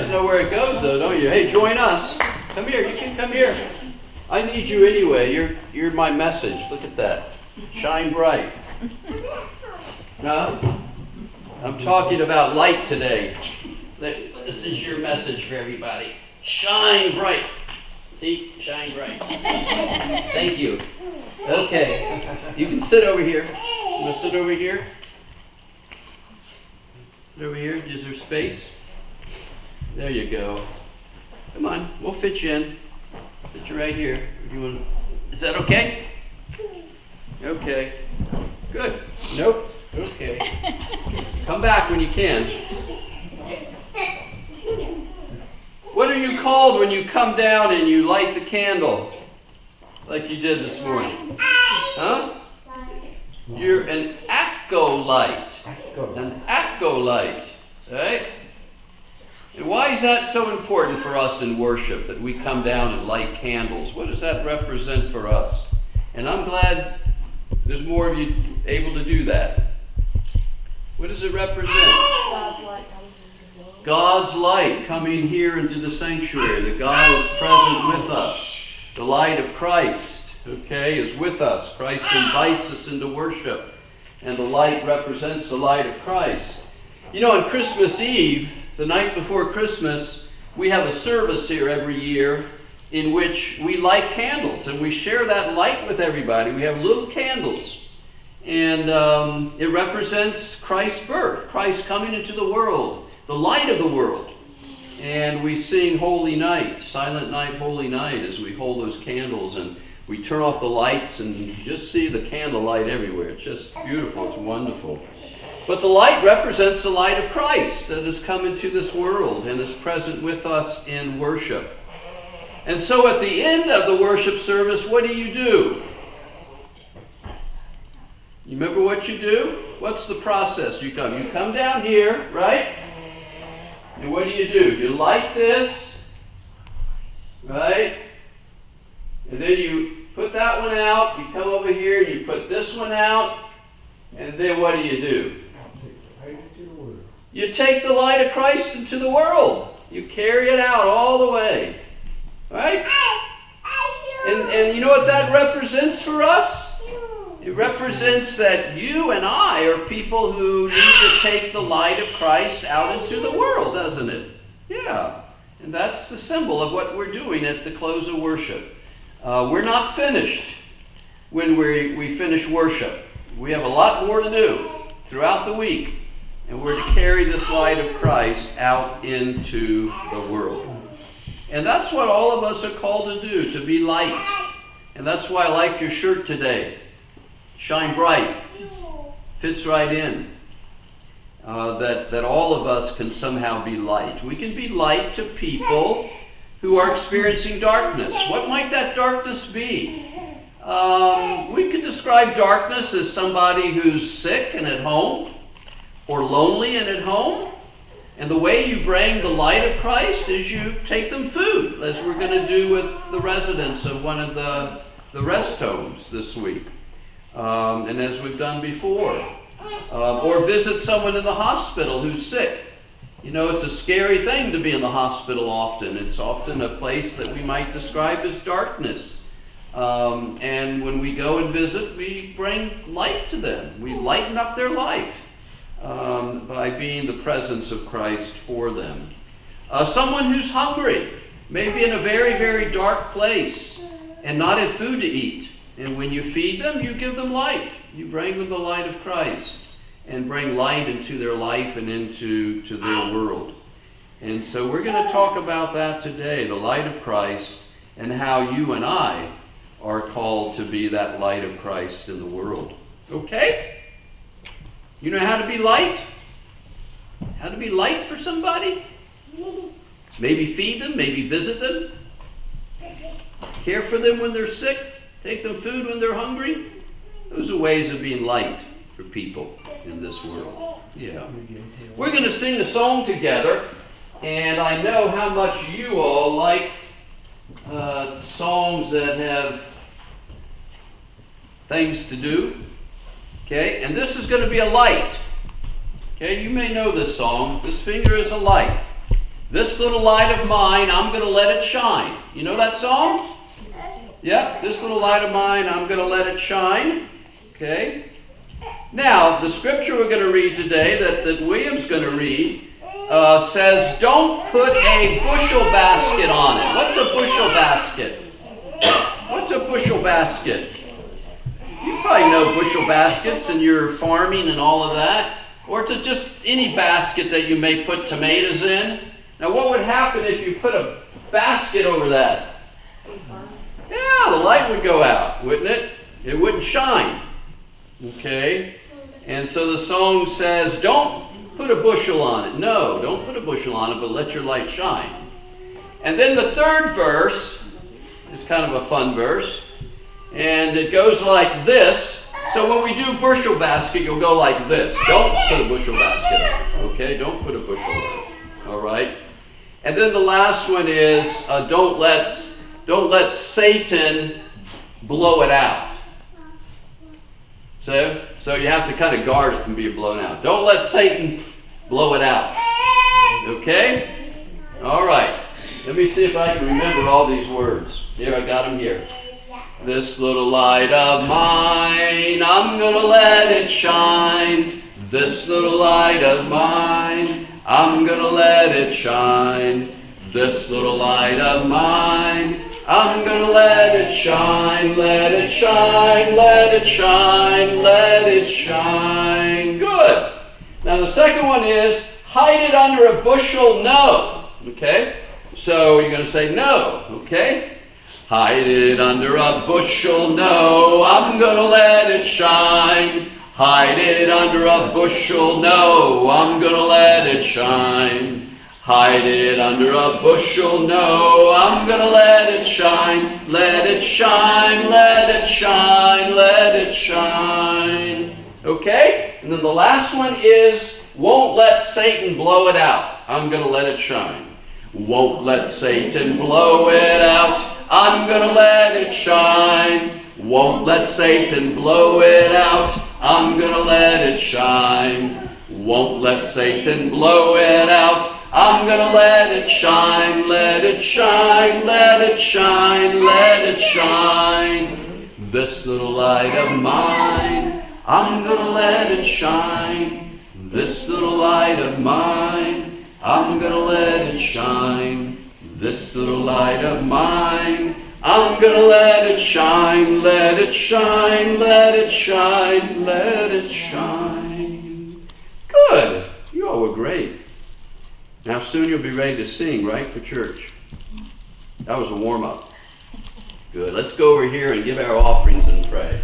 guys know where it goes, though, don't you? Hey, join us. Come here. You can come here. I need you anyway. You're my message. Look at that. Shine bright. I'm talking about light today. This is your message for everybody. Shine bright. See? Shine bright. Thank you. Okay. You can sit over here. You want to sit over here? Sit over here. Is there space? There you go. Come on. We'll fit you in. Fit you right here. Is that okay? Okay. Good. Nope. Okay. Come back when you can. What are you called when you come down and you light the candle? Like you did this morning. Huh? You're an acolyte. An acolyte. Right? And why is that so important for us in worship, that we come down and light candles? What does that represent for us? And I'm glad there's more of you able to do that. What does it represent? God's light coming into the world. God's light coming here into the sanctuary. That God is present with us. The light of Christ, okay, is with us. Christ invites us into worship. And the light represents the light of Christ. You know, on Christmas Eve, the night before Christmas, we have a service here every year in which we light candles. And we share that light with everybody. We have little candles. And it represents Christ's birth, Christ coming into the world, the light of the world. And we sing Holy Night, Silent Night, Holy Night, as we hold those candles. And we turn off the lights and you just see the candlelight everywhere. It's just beautiful. It's wonderful. But the light represents the light of Christ that has come into this world and is present with us in worship. And so at the end of the worship service, what do? You remember what you do? What's the process? You come down here, right? And what do? You light this, right? And then you put that one out. You come over here and you put this one out. And then what do? You take the light of Christ into the world. You carry it out all the way. Right? And you know what that represents for us? It represents that you and I are people who need to take the light of Christ out into the world, doesn't it? Yeah. And that's the symbol of what we're doing at the close of worship. We're not finished when we finish worship. We have a lot more to do throughout the week. And we're to carry this light of Christ out into the world. And that's what all of us are called to do, to be light. And that's why I like your shirt today. Shine bright. Fits right in. That all of us can somehow be light. We can be light to people who are experiencing darkness. What might that darkness be? We could describe darkness as somebody who's sick and at home, or lonely and at home. And the way you bring the light of Christ is you take them food, as we're going to do with the residents of one of the rest homes this week. And as we've done before. Or visit someone in the hospital who's sick. You know, it's a scary thing to be in the hospital often. It's often a place that we might describe as darkness. And when we go and visit, we bring light to them. We lighten up their life. By being the presence of Christ for them. Someone who's hungry, maybe in a very, very dark place, and not have food to eat. And when you feed them, you give them light. You bring them the light of Christ and bring light into their life and into their world. And so we're going to talk about that today, the light of Christ, and how you and I are called to be that light of Christ in the world. Okay? You know how to be light? How to be light for somebody? Maybe feed them, maybe visit them. Care for them when they're sick. Take them food when they're hungry. Those are ways of being light for people in this world. Yeah. We're going to sing a song together. And I know how much you all like songs that have things to do. Okay, and this is going to be a light. Okay, you may know this song. This finger is a light. This little light of mine, I'm going to let it shine. You know that song? Yep, this little light of mine, I'm going to let it shine. Okay? Now, the scripture we're going to read today, that William's going to read, says, don't put a bushel basket on it. What's a bushel basket? What's a bushel basket? You probably know bushel baskets and you're farming and all of that. Or it's just any basket that you may put tomatoes in. Now, what would happen if you put a basket over that? Yeah, the light would go out, wouldn't it? It wouldn't shine. Okay? And so the song says, don't put a bushel on it. No, don't put a bushel on it, but let your light shine. And then the third verse is kind of a fun verse. And it goes like this. So when we do bushel basket, you'll go like this. Don't put a bushel basket on it. Okay? Don't put a bushel on it. All right? And then the last one is, don't let Satan blow it out. So you have to kind of guard it from being blown out. Don't let Satan blow it out. Okay? All right. Let me see if I can remember all these words. Here, I got them here. This little light of mine, I'm going to let it shine. This little light of mine, I'm going to let it shine. This little light of mine, I'm going to let it shine. Let it shine, let it shine, let it shine. Good. Now the second one is, hide it under a bushel, no. Okay? So you're going to say no. Okay? Hide it under a bushel, no, I'm going to let it shine. Hide it under a bushel, no, I'm going to let it shine. Hide it under a bushel, no, I'm going to let it shine. Let it shine, let it shine, let it shine. Okay? And then the last one is, won't let Satan blow it out. I'm going to let it shine. Won't let Satan blow it out. I'm going to let it shine. Won't let Satan blow it out. I'm going to let it shine. Won't let Satan blow it out. I'm going to let it shine. Let it shine. Let it shine. Let it shine. This little light of mine, I'm going to let it shine. This little light of mine, I'm going to let it shine. This little light of mine, I'm going to let it shine. Let it shine, let it shine, let it shine. Good. You all were great. Now soon you'll be ready to sing, right, for church. That was a warm-up. Good. Let's go over here and give our offerings and pray.